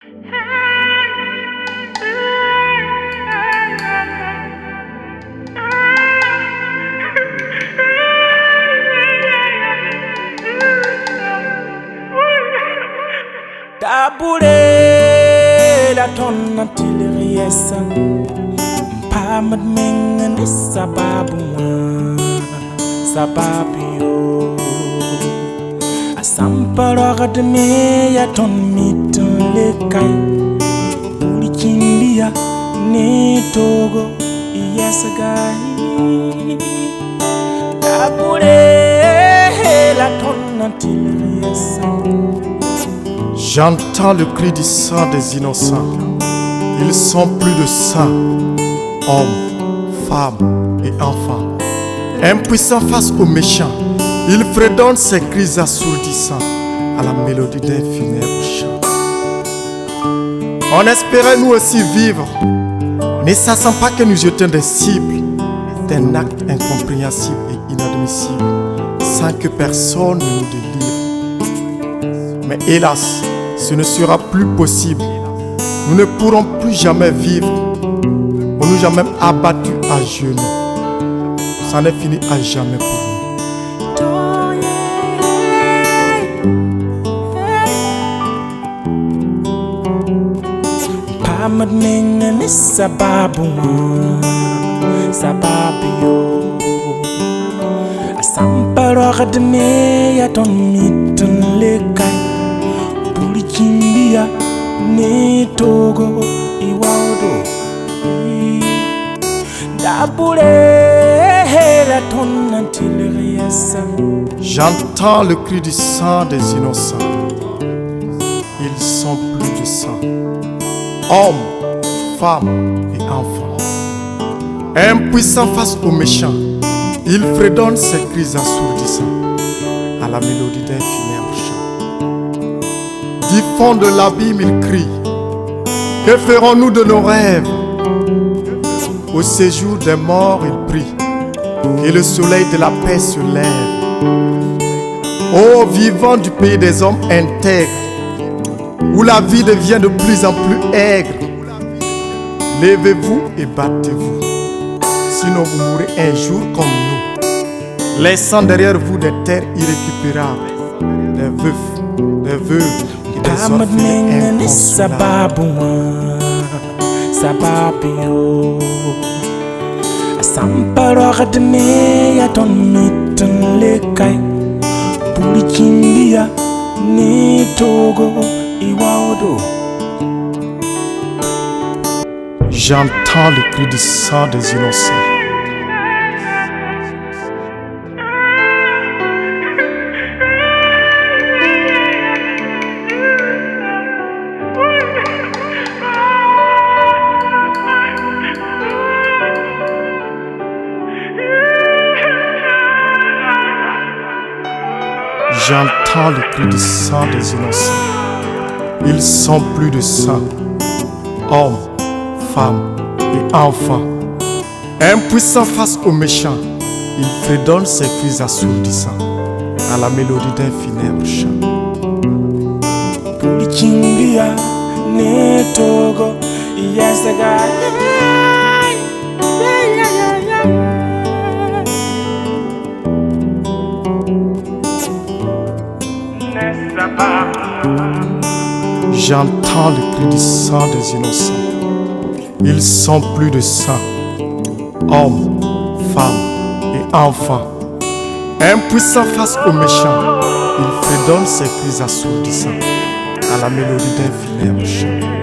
Tabule la tonna tilriesa Mpamat mengene sababio Asamparagad me ya ton mitan lekay Ulikimbia ne togo yes guy Tabule la tonna tilriesa. J'entends le cri du sang des innocents. Ils sont plus de 100, hommes, femmes et enfants. Impuissants face aux méchants, ils fredonnent ces cris assourdissants à la mélodie d'un funèbre chant. On espérait nous aussi vivre, ne sachant pas que nous étions des cibles d'un acte incompréhensible et inadmissible, sans que personne ne nous délivre. Mais hélas, ce ne sera plus possible. Nous ne pourrons plus jamais vivre. On nous a même abattus à genoux. Ça n'est fini à jamais pour nous. Pamad mengene sababio Asamparagad me ya ton mitan lekay Ulikimbia ne togo iwaudo Dabule la tonna tilriesa. J'entends le cri du sang des innocents. Ils sont plus de 100, hommes, femmes et enfants. Impuissants face aux méchants, ils fredonnent ces cris assourdissants à la mélodie d'un funèbre chant. Du fond de l'abîme, ils crient. Que ferons-nous de nos rêves? Au séjour des morts, ils prient. Que le soleil de la paix se lève. Ô vivants du pays des hommes intègres, où la vie devient de plus en plus aigre, levez-vous et battez-vous, sinon vous mourrez un jour comme nous, laissant derrière vous des terres irrécupérables, des veufs, des veuves et des orphelins sababio Asamparagad me ya ton mitan lekay Ulikimbia ne togo iwaudo. J'entends le cri du sang des innocents. J'entends le cri du sang des innocents. Ils sont plus de 100, hommes, femmes et enfants. Impuissants face aux méchants, ils fredonnent ces cris assourdissants à la mélodie d'un funèbre chant. Ulikimbia ne togo yes guy. J'entends le cri du sang des innocents. Ils sont plus de 100, hommes, femmes et enfants. Impuissants face aux méchants, ils fredonnent ces cris assourdissants à la mélodie d'un funèbre chant.